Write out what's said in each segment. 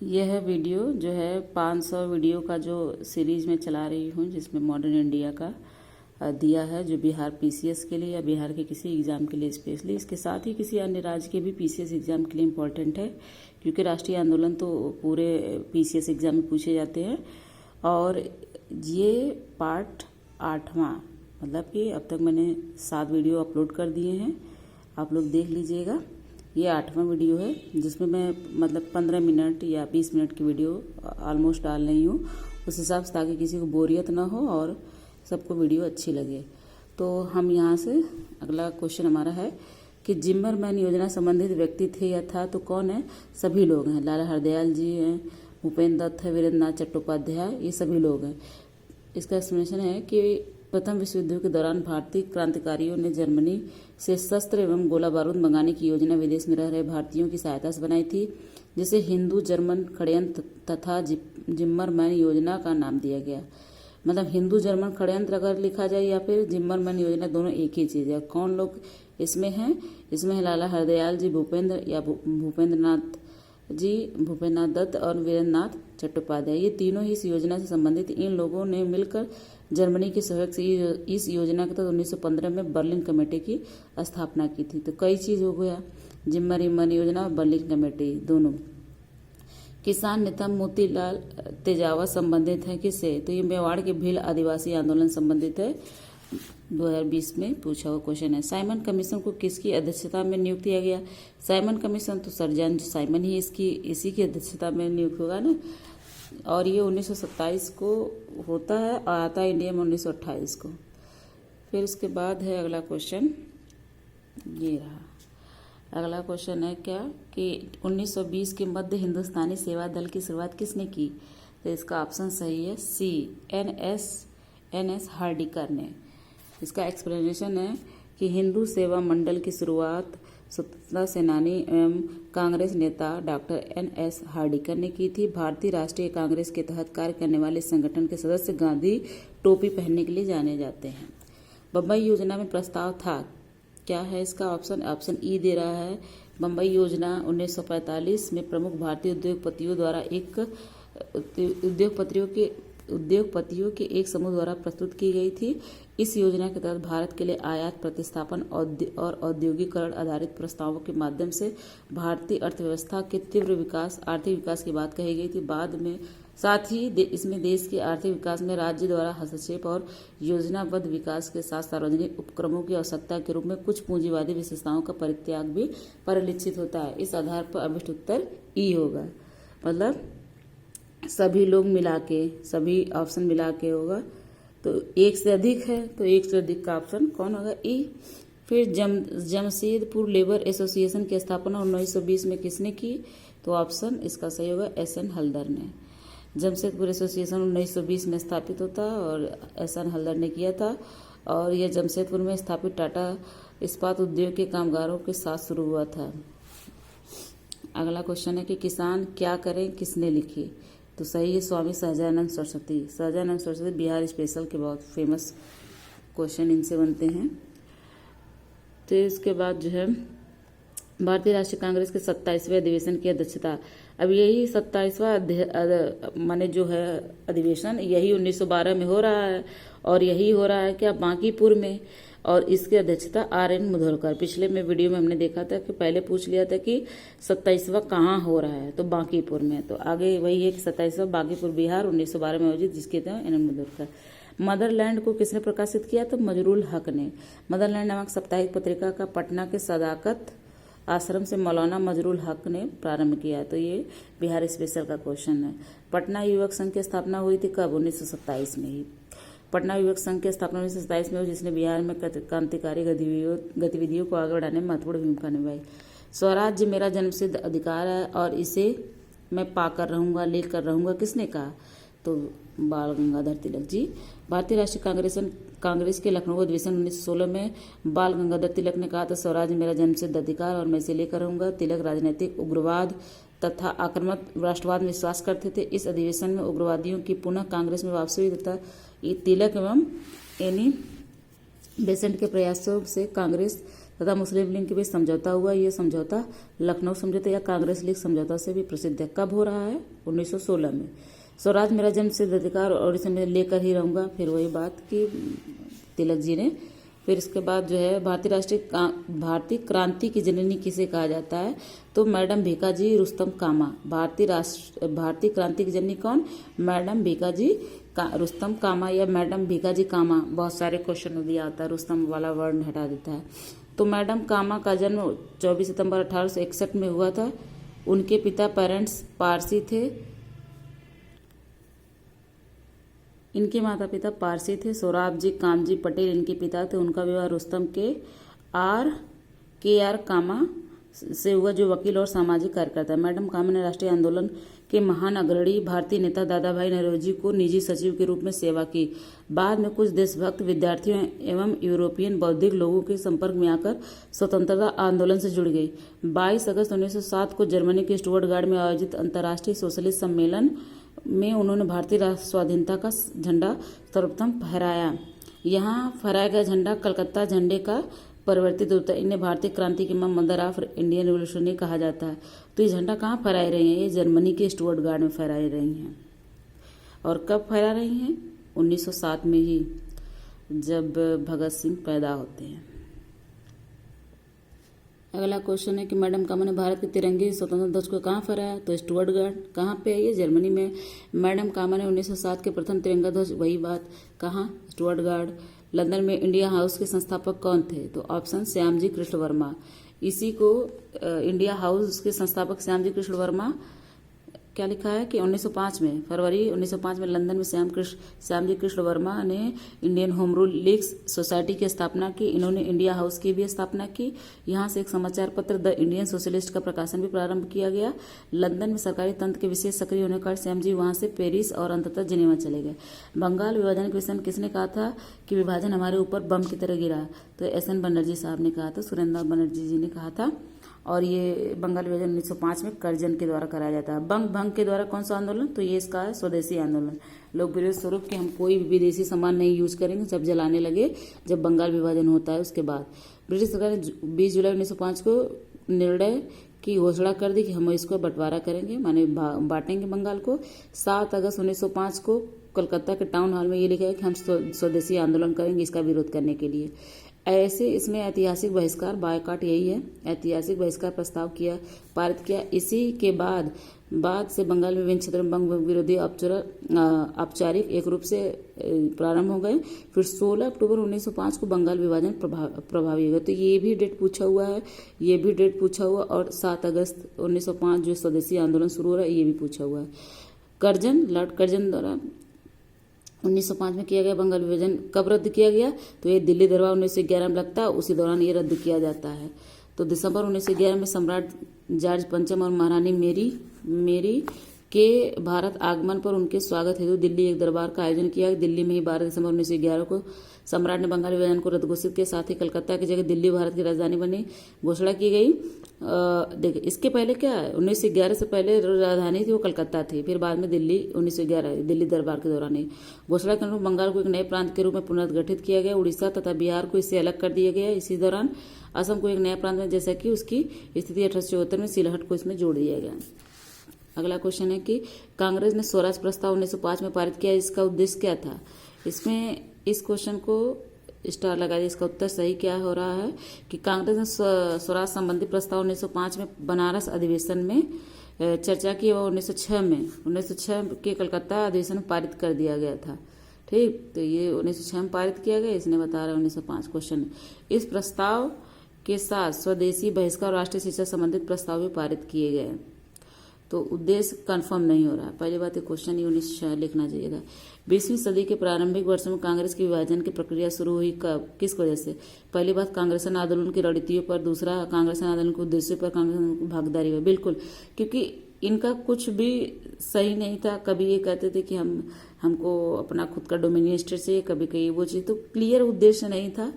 यह वीडियो जो है 500 वीडियो का जो सीरीज में चला रही हूँ, जिसमें मॉडर्न इंडिया का दिया है, जो बिहार पीसीएस के लिए या बिहार के किसी एग्जाम के लिए स्पेशली, इसके साथ ही किसी अन्य राज्य के भी पीसीएस एग्जाम के लिए इम्पोर्टेंट है, क्योंकि राष्ट्रीय आंदोलन तो पूरे पीसीएस एग्जाम में पूछे जाते हैं। और ये पार्ट 8वां, मतलब कि अब तक मैंने 7 वीडियो अपलोड कर दिए हैं, आप लोग देख लीजिएगा। ये 8वां वीडियो है, जिसमें मैं मतलब 15 मिनट या 20 मिनट की वीडियो ऑलमोस्ट डाल रही हूँ, उस हिसाब से, ताकि किसी को बोरियत ना हो और सबको वीडियो अच्छी लगे। तो हम यहाँ से अगला क्वेश्चन हमारा है कि जिम्मरमैन योजना संबंधित व्यक्ति थे या था तो कौन है? सभी लोग हैं। लाला हरदयाल जी हैं, भूपेंद्र दत्त है, वीरेंद्र नाथ चट्टोपाध्याय, ये सभी लोग हैं। इसका एक्सप्लेनेशन है कि प्रथम विश्व युद्ध के दौरान भारतीय क्रांतिकारियों ने जर्मनी से शस्त्र एवं गोला बारूद मंगाने की योजना विदेश में रह रहे भारतीयों की सहायता से बनाई थी, जिसे हिंदू जर्मन षड्यंत्र तथा जिम्मरमैन योजना का नाम दिया गया। मतलब हिंदू जर्मन षड्यंत्र अगर लिखा जाए या फिर जिम्मरमैन योजना, दोनों एक ही चीज़ है। कौन लोग इसमें हैं? इसमें है लाला हरदयाल जी, भूपेंद्र दत्त और वीरेंद्र नाथ चट्टोपाध्याय। ये तीनों ही इस योजना से संबंधित। इन लोगों ने मिलकर जर्मनी के सहयोग से इस योजना के तहत 1915 में बर्लिन कमेटी की स्थापना की थी। तो कई चीज हो गया, जिम्मरमैन योजना और बर्लिन कमेटी दोनों। किसान नेता मोतीलाल तेजावा संबंधित है किससे? तो ये मेवाड़ के भील आदिवासी आंदोलन संबंधित है, 2020 में पूछा हुआ क्वेश्चन है। साइमन कमीशन को किसकी अध्यक्षता में नियुक्त किया गया? साइमन कमीशन तो सर जॉन साइमन ही इसी की अध्यक्षता में नियुक्त होगा ना। और ये 1927 को होता है और आता है इंडिया में 1928 को। फिर उसके बाद है अगला क्वेश्चन, ये रहा अगला क्वेश्चन है क्या कि 1920 के मध्य हिंदुस्तानी सेवा दल की शुरुआत किसने की? तो इसका ऑप्शन सही है सी, एन एस हार्डिकर ने। इसका एक्सप्लेनेशन है कि हिंदू सेवा मंडल की शुरुआत स्वतंत्रता सेनानी एवं कांग्रेस नेता डॉक्टर एन.एस. हार्डिकर ने की थी। भारतीय राष्ट्रीय कांग्रेस के तहत कार्य करने वाले संगठन के सदस्य गांधी टोपी पहनने के लिए जाने जाते हैं। बम्बई योजना में प्रस्ताव था, क्या है इसका ऑप्शन? ऑप्शन ई दे रहा है। बम्बई योजना 1945 में प्रमुख भारतीय उद्योगपतियों द्वारा उद्योगपतियों के एक समूह द्वारा प्रस्तुत की गई थी। इस योजना के तहत भारत के लिए आयात प्रतिस्थापन और औद्योगिकरण आधारित प्रस्तावों के माध्यम से भारतीय अर्थव्यवस्था के तीव्र विकास, आर्थिक विकास की बात कही गई थी। बाद में साथ ही इसमें देश के आर्थिक विकास में राज्य द्वारा हस्तक्षेप और योजनाबद्ध विकास के साथ सार्वजनिक उपक्रमों की आवश्यकता के रूप में कुछ पूंजीवादी विशेषताओं का परित्याग भी परिलक्षित होता है। इस आधार पर अभिष्ट उत्तर ई होगा। मतलब सभी लोग मिला के, सभी ऑप्शन मिला के होगा। तो एक से अधिक है, तो एक से अधिक का ऑप्शन कौन होगा? ई। फिर जमशेदपुर लेबर एसोसिएशन की स्थापना 1920 में किसने की? तो ऑप्शन इसका सही होगा एस.एन. हल्दर ने। जमशेदपुर एसोसिएशन 1920 में स्थापित होता और एस.एन. हल्दर ने किया था। और यह जमशेदपुर में स्थापित टाटा इस्पात उद्योग के कामगारों के साथ शुरू हुआ था। अगला क्वेश्चन है कि किसान क्या करें किसने लिखी? तो सही है स्वामी सहजानंद सरस्वती। सहजानंद सरस्वती बिहार स्पेशल के बहुत फेमस क्वेश्चन इनसे बनते हैं। तो इसके बाद जो है भारतीय राष्ट्रीय कांग्रेस के 27वें अधिवेशन की अध्यक्षता, अब यही 27वां माने जो है अधिवेशन, यही 1912 में हो रहा है और यही हो रहा है क्या बांकीपुर में। और इसकी अध्यक्षता आर.एन. मुधोलकर। पिछले में वीडियो में हमने देखा था कि पहले पूछ लिया था कि 27वां कहाँ हो रहा है, तो बांकीपुर में। तो आगे वही है कि 27वां बांकीपुर बिहार 1912 में आयोजित, जिसके तहत एन.एन. मुधोलकर। मदरलैंड को किसने प्रकाशित किया? तो मजरूल हक ने। मदरलैंड नामक साप्ताहिक पत्रिका का पटना के सदाकत आश्रम से मौलाना मजरूल हक ने प्रारंभ किया। तो ये बिहार स्पेशल का क्वेश्चन है। पटना युवक संघ की स्थापना हुई थी कब? 1927 में ही। पटना युवक संघ की स्थापना 1927 में हुई, जिसने बिहार में क्रांतिकारी गतिविधियों को आगे बढ़ाने में महत्वपूर्ण भूमिका निभाई। स्वराज्य मेरा जन्मसिद्ध अधिकार है और इसे मैं पाकर रहूंगा, लेकर रहूंगा, किसने कहा? तो बाल गंगाधर तिलक जी। भारतीय राष्ट्रीय कांग्रेस के लखनऊ अधिवेशन 1916 में बाल गंगाधर तिलक ने कहा था, स्वराज्य मेरा जन्मसिद्ध अधिकार और मैं इसे लेकर रहूंगा। तिलक राजनीतिक उग्रवाद तथा आक्रामक राष्ट्रवाद में विश्वास करते थे। इस अधिवेशन में उग्रवादियों की पुनः कांग्रेस में वापसी हुई तथा तिलक एवं एनी बेसेंट के प्रयासों से कांग्रेस तथा मुस्लिम लीग के बीच समझौता हुआ। ये समझौता लखनऊ समझौता या कांग्रेस लीग समझौता से भी प्रसिद्ध है। कब हो रहा है? 1916 में। स्वराज मेरा जन्म सिद्ध अधिकार और इसे मैं लेकर ही रहूंगा, फिर वही बात की तिलक जी ने। फिर इसके बाद जो है भारतीय क्रांति की जननी किसे कहा जाता है? तो मैडम भीकाजी रुस्तम कामा। भारतीय क्रांति की जननी कौन? मैडम भीकाजी रुस्तम कामा या मैडम भीकाजी कामा। बहुत सारे क्वेश्चन में दिया होता है, रुस्तम वाला वर्ड हटा देता है। तो मैडम कामा का जन्म 24 सितंबर 1861 में हुआ था। उनके पिता पेरेंट्स पारसी थे, इनके माता पिता पारसी थे। सोराबजी कामजी पटेल इनके पिता थे। उनका विवाह रुस्तम के आर कामा से हुआ, जो वकील और सामाजिक कार्यकर्ता है। मैडम कामा ने राष्ट्रीय आंदोलन के महान अग्रणी भारतीय नेता दादा भाई नौरोजी को निजी सचिव के रूप में सेवा की। बाद में कुछ देशभक्त विद्यार्थियों एवं यूरोपियन बौद्धिक लोगों के संपर्क में आकर स्वतंत्रता आंदोलन से जुड़ गई। 22 अगस्त 1907 को जर्मनी के स्टुटगार्ट में आयोजित अंतर्राष्ट्रीय सोशलिस्ट सम्मेलन में उन्होंने भारतीय स्वाधीनता का झंडा सर्वप्रथम फहराया। यहाँ फहराया गया झंडा कलकत्ता झंडे का परिवर्तित होता है। इन्हें भारतीय क्रांति की मां, मदर ऑफ इंडियन रिवोल्यूशन कहा जाता है। तो ये झंडा कहाँ फहराई रही हैं? ये जर्मनी के स्टुटगार्ट में फहराई रही हैं। और कब फहरा रही हैं? 1907 में ही, जब भगत सिंह पैदा होते हैं। अगला क्वेश्चन है कि मैडम कामा ने भारत के तिरंगे स्वतंत्रता ध्वज को कहाँ फहराया? तो स्टुटगार्ट। कहाँ पे है ये? जर्मनी में। मैडम कामा ने 1907 के प्रथम तिरंगा ध्वज, वही बात, कहाँ? स्टुटगार्ट। लंदन में इंडिया हाउस के संस्थापक कौन थे? तो ऑप्शन श्यामजी कृष्ण वर्मा। इसी को इंडिया हाउस के संस्थापक श्यामजी कृष्ण वर्मा, क्या लिखा है कि 1905 में, फरवरी 1905 में लंदन में श्यामजी कृष्ण वर्मा ने Indian home rule leagues society की स्थापना की। इन्होंने इंडिया हाउस की भी स्थापना की। यहाँ से एक समाचार पत्र द इंडियन सोशलिस्ट का प्रकाशन भी प्रारंभ किया गया। लंदन में सरकारी तंत्र के विशेष सक्रिय होने के कारण श्यामजी वहाँ से पेरिस और अंततः जिनेवा चले गए। बंगाल विभाजन के विषय में किसने कहा था कि विभाजन हमारे ऊपर बम की तरह गिरा? तो एस.एन. बनर्जी साहब ने कहा था, सुरेंद्र बनर्जी जी ने कहा था। और ये बंगाल विभाजन 1905 में करजन के द्वारा कराया जाता है। भंग के द्वारा कौन सा आंदोलन? तो ये इसका है स्वदेशी आंदोलन। लोक विरोध स्वरूप कि हम कोई भी विदेशी सामान नहीं यूज करेंगे, जब जलाने लगे, जब बंगाल विभाजन होता है उसके बाद। ब्रिटिश सरकार ने 20 जुलाई 1905 को निर्णय की घोषणा कर दी कि हम इसको बंटवारा करेंगे, माने बांटेंगे बंगाल को। 7 अगस्त 1905 को कलकत्ता के टाउन हॉल में ये लिखा है कि हम स्वदेशी आंदोलन करेंगे इसका विरोध करने के लिए। ऐसे इसमें ऐतिहासिक बहिष्कार, बायकॉट यही है, ऐतिहासिक बहिष्कार प्रस्ताव पारित किया। इसी के बाद से बंगाल में विभिन्न क्षेत्रों में बंग विरोधी औपचारिक एक रूप से प्रारंभ हो गए। फिर 16 अक्टूबर 1905 को बंगाल विभाजन प्रभावी हो गया। तो ये भी डेट पूछा हुआ है, ये भी डेट पूछा हुआ। और 7 अगस्त 1905 जो स्वदेशी आंदोलन शुरू हो रहा है, ये भी पूछा हुआ है। लॉर्ड कर्जन द्वारा 1905 में किया गया बंगाल विभाजन कब रद्द किया गया? तो ये दिल्ली दरबार 1911 में लगता है, उसी दौरान ये रद्द किया जाता है। तो दिसंबर 1911 में सम्राट जॉर्ज पंचम और महारानी मेरी के भारत आगमन पर उनके स्वागत हेतु दिल्ली एक दरबार का आयोजन किया। दिल्ली में ही 12 दिसंबर 1911 को सम्राट ने बंगाल विभाजन को रद्द घोषित किया। साथ ही कलकत्ता की जगह दिल्ली भारत की राजधानी बनी घोषणा की गई। देखिए इसके पहले क्या है, 1911 से पहले राजधानी थी वो कलकत्ता थी, फिर बाद में दिल्ली 1911 दिल्ली दरबार के दौरान ही घोषणा के अनुरूप बंगाल को एक नए प्रांत के रूप में पुनर्गठित किया गया। उड़ीसा तथा बिहार को इससे अलग कर दिया गया। इसी दौरान असम को एक नया प्रांत में, जैसा कि उसकी स्थिति 1874 में सिलहट को इसमें जोड़ दिया गया। अगला क्वेश्चन है कि कांग्रेस ने स्वराज प्रस्ताव 1905 में पारित किया, इसका उद्देश्य क्या था? इसमें इस क्वेश्चन को स्टार लगा दिया। इसका उत्तर सही क्या हो रहा है कि कांग्रेस ने स्वराज संबंधी प्रस्ताव 1905 में बनारस अधिवेशन में चर्चा की और 1906 के कलकत्ता अधिवेशन में पारित कर दिया गया था। ठीक, तो ये 1906 में पारित किया गया, इसने बता रहा है 1905 क्वेश्चन। इस प्रस्ताव के साथ स्वदेशी बहिष्कार और राष्ट्रीय शिक्षा संबंधित प्रस्ताव भी पारित किए गए। तो उद्देश्य कंफर्म नहीं हो रहा। पहली बात, क्वेश्चन ही 1906 लिखना चाहिए था। 20वीं सदी के प्रारंभिक वर्षों में कांग्रेस की विभाजन की प्रक्रिया शुरू हुई कब, किस वजह से? पहली बात, कांग्रेस आंदोलन की रणनीतियों पर। दूसरा, कांग्रेस आंदोलन के उद्देश्यों पर कांग्रेस की भागीदारी हुई। बिल्कुल, क्योंकि इनका कुछ भी सही नहीं था। कभी ये कहते थे कि हमको अपना खुद का डोमिनियन स्टेट चाहिए, कभी कहीं वो चाहिए, तो क्लियर उद्देश्य नहीं था।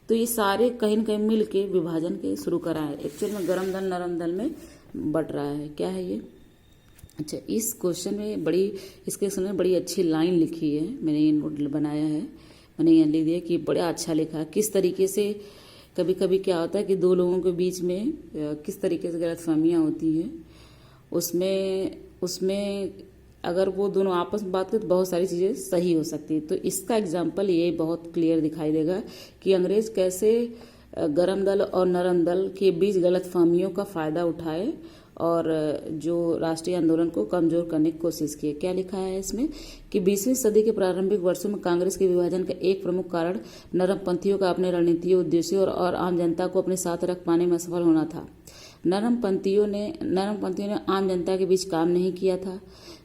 तो ये सारे कहीं न कहीं मिल के विभाजन के शुरू कराए। एक्चुअल में गर्म दल नरम दल में बट रहा है। क्या है ये? अच्छा, इस क्वेश्चन में बड़ी अच्छी लाइन लिखी है, मैंने ये नोट बनाया है, मैंने यहाँ लिख दिया कि बड़ा अच्छा लिखा है। किस तरीके से कभी कभी क्या होता है कि दो लोगों के बीच में किस तरीके से गलतफहमियां होती हैं, उसमें उसमें अगर वो दोनों आपस में बात करें तो बहुत सारी चीज़ें सही हो सकती है। तो इसका एग्जाम्पल ये बहुत क्लियर दिखाई देगा कि अंग्रेज कैसे गरम दल और नरम दल के बीच गलतफहमियों का फ़ायदा उठाए और जो राष्ट्रीय आंदोलन को कमजोर करने की कोशिश की। क्या लिखा है इसमें कि 20वीं सदी के प्रारंभिक वर्षों में कांग्रेस के विभाजन का एक प्रमुख कारण नरमपंथियों का अपने रणनीतिक उद्देश्यों और आम जनता को अपने साथ रख पाने में असफल होना था। नरमपंथियों ने आम जनता के बीच काम नहीं किया था।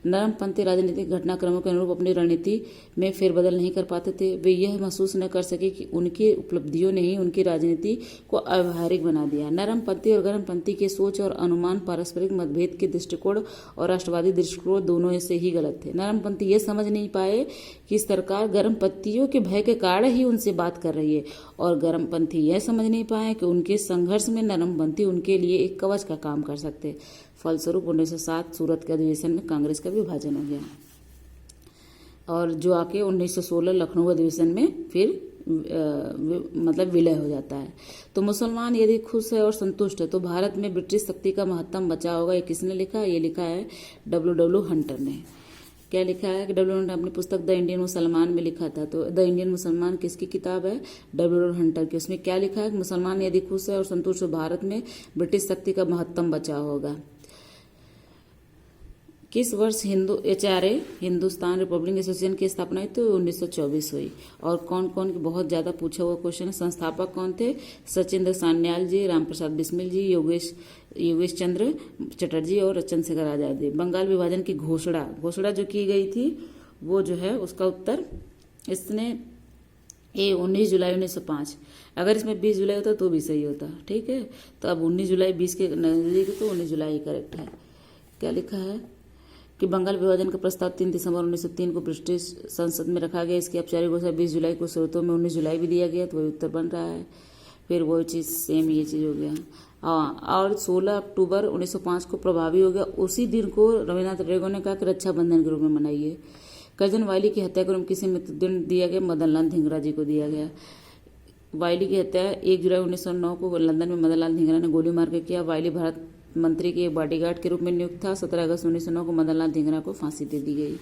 नरमपंथी राजनीतिक घटनाक्रमों के अनुरूप अपनी रणनीति में फेरबदल नहीं कर पाते थे। वे यह महसूस न कर सके कि उनकी उपलब्धियों ने ही उनकी राजनीति को अव्यावहारिक बना दिया। नरमपंथी और गरमपंथी के सोच और अनुमान, पारस्परिक मतभेद के दृष्टिकोण और राष्ट्रवादी दृष्टिकोण दोनों से ही गलत थे। नरमपंथी ये समझ नहीं पाए कि सरकार गरमपंथियों के भय के कारण ही उनसे बात कर रही है, और गरमपंथी यह समझ नहीं पाए कि उनके संघर्ष में नरमपंथी उनके लिए एक कवच का काम कर सकते। फलस्वरूप 1907 सूरत के अधिवेशन में कांग्रेस का विभाजन हो गया, और जो आके 1916 लखनऊ अधिवेशन में फिर मतलब विलय हो जाता है। तो मुसलमान यदि खुश है और संतुष्ट है तो भारत में ब्रिटिश शक्ति का महत्तम बचाव होगा। ये किसने लिखा? ये लिखा है W.W. हंटर ने। क्या लिखा है कि W. हंटर अपनी पुस्तक द इंडियन मुसलमान में लिखा था। तो द इंडियन मुसलमान किसकी किताब है? W. हंटर की। उसमें क्या लिखा है कि मुसलमान यदि खुश है और संतुष्ट है भारत में ब्रिटिश शक्ति का महत्तम बचाव होगा। किस वर्ष HRA हिंदुस्तान रिपब्लिक एसोसिएशन की स्थापना हुई? तो 1924 हुई। और कौन कौन की बहुत ज्यादा पूछा हुआ क्वेश्चन है। संस्थापक कौन थे? सचिंद्र सान्याल जी, रामप्रसाद बिस्मिल जी, योगेश चंद्र चटर्जी और चंद्रशेखर आजाद जी। बंगाल विभाजन की घोषणा जो की गई थी वो जो है उसका उत्तर इसने 19 जुलाई 1905। अगर इसमें 20 जुलाई होता तो भी सही होता। ठीक है, तो अब 19 जुलाई 20 के नजदीक तो 19 जुलाई करेक्ट है। क्या लिखा है कि बंगाल विभाजन का प्रस्ताव 3 दिसंबर 1903 को ब्रिटिश संसद में रखा गया। इसकी औपचारिक घोषणा 20 जुलाई को, स्रोतों में 19 जुलाई भी दिया गया, तो वही उत्तर बन रहा है। फिर वो चीज़ सेम ये चीज़ हो गया। और 16 अक्टूबर 1905 को प्रभावी हो गया। उसी दिन को रविन्द्रनाथ टैगोर ने कहा कि रक्षाबंधन के रूप में मनाइए। कर्जन वायली की हत्या को किसे मृत्युदंड दिया गया? मदन लाल धिंगरा जी को दिया गया। वायली की हत्या 1 जुलाई 1909 को लंदन में मदन लाल धिंगरा ने गोली मार के किया। वायली भारत मंत्री के बॉडीगार्ड के रूप में नियुक्त था। 17 अगस्त 1909 को मदन लाल धिंगरा को फांसी दे दी गई।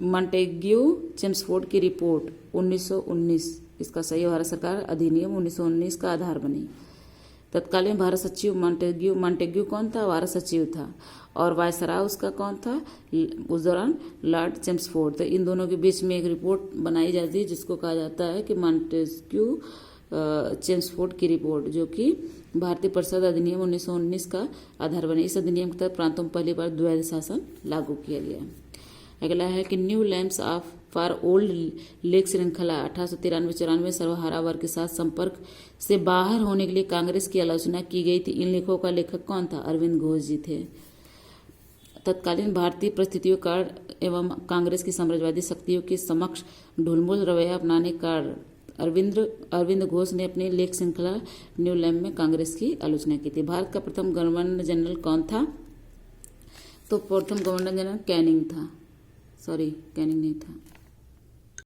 मॉन्टेग्यू चेम्सफोर्ड की रिपोर्ट 1919, इसका सही भारत सरकार अधिनियम 1919 का आधार बनी। तत्कालीन भारत सचिव मॉन्टेग्यू कौन था? भारत सचिव था। और वायसराय उसका कौन था उस दौरान? Lord Chelmsford. तो इन दोनों के बीच में एक रिपोर्ट बनाई जाती है जिसको कहा जाता है कि मॉन्टेग्यू चेम्सफोर्ड की रिपोर्ट, जो कि भारतीय परिषद अधिनियम 1919 का आधार बने। इस अधिनियम के तहत प्रांतों में पहली बार द्वैध शासन लागू किया गया। अगला है कि new lamps of for old lake श्रृंखला 1893-94 सर्वहारा वर्ग के साथ संपर्क से बाहर होने के लिए कांग्रेस की आलोचना की गई थी। इन लेखों का लेखक कौन था? अरविंद घोष जी थे। तत्कालीन भारतीय परिस्थितियों का एवं कांग्रेस की साम्राज्यवादी शक्तियों के समक्ष ढुलमुल रवैया अपनाने का अरविंद घोष ने अपनी लेख श्रृंखला न्यू लैम्प में कांग्रेस की आलोचना की थी। भारत का प्रथम गवर्नर जनरल कौन था? तो प्रथम गवर्नर जनरल कैनिंग था। कैनिंग नहीं था।